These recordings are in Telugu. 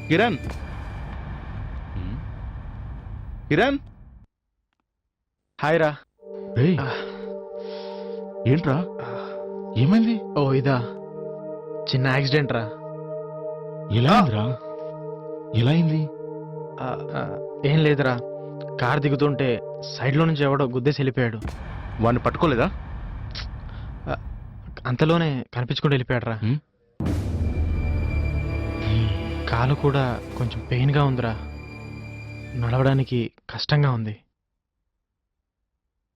కిరణ్ కిరణ్ హాయ్ రా. రేయ్ ఏంట్రా ఏమైంది? ఓ ఇదా, చిన్న యాక్సిడెంట్ రా. ఎలా అయిందిరా? ఎలా అయింది? ఏం లేదురా, కార్ దిగుతుంటే సైడ్లో నుంచి ఎవడో గుద్దేసి వెళ్ళిపోయాడు. వాడిని పట్టుకోలేదా? అంతలోనే కనిపించుకుంటూ వెళ్ళిపోయాడు రా. హ్మ్? కాలు కూడా కొంచెం పెయిన్గా ఉందిరా, నడవడానికి కష్టంగా ఉంది.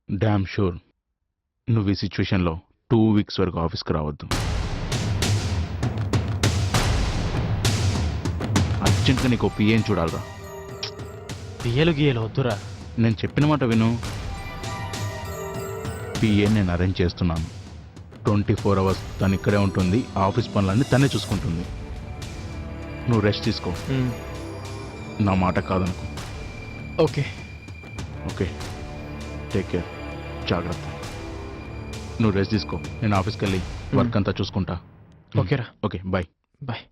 డామ్ షూర్ నువ్వు ఈ సిచ్యువేషన్లో 2 వీక్స్ వరకు ఆఫీస్కి రావద్దు. అర్జెంట్గా నీకు పిఏని చూడాలరా. పియ్యలు గీయలు వద్దురా. నేను చెప్పిన మాట విను. పిఏ నేను అరేంజ్ చేస్తున్నాను. 24 అవర్స్ తను ఇక్కడే ఉంటుంది, ఆఫీస్ పనులన్నీ తనే చూసుకుంటుంది. నువ్వు రెస్ట్ తీసుకో, నా మాట కాదనుకో. ఓకే ఓకే, టేక్ కేర్, జాగ్రత్త. నువ్వు రెస్ట్ తీసుకో, నేను ఆఫీస్కి వెళ్ళి వర్క్ అంతా చూసుకుంటా. ఓకేరా. Okay, bye. బాయ్.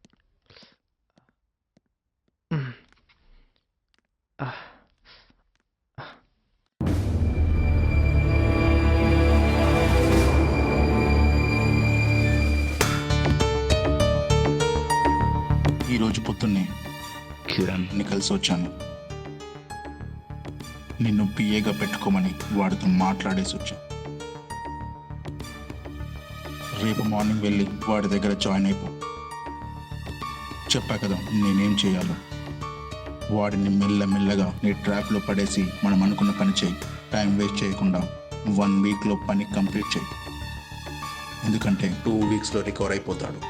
ఈరోజు పొద్దున్నే కిరణ్ ని కలిసి వచ్చాను. నిన్ను పిఏగా పెట్టుకోమని వాడితో మాట్లాడేసి వచ్చా. రేపు మార్నింగ్ వెళ్ళి వాడి దగ్గర జాయిన్ అయిపో. చెప్పా కదా నేనేం చేయాలో. వాడిని మెల్లమెల్లగా నీ ట్రాప్లో పడేసి మనం అనుకున్న పని చేయి. టైం వేస్ట్ చేయకుండా 1 వీక్లో పని కంప్లీట్ చేయి. ఎందుకంటే 2 వీక్స్లో రికవర్ అయిపోతాడు.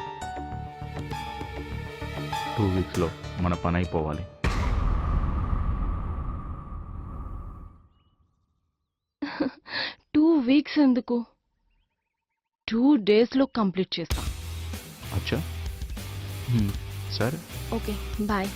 2 వీక్స్లో మన పని అయిపోవాలి. టూ వీక్స్ ఎందుకు, 2 డేస్లో కంప్లీట్ చేస్తా. అచ్చా, సరే. Okay, bye.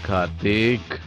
కార్తీక్,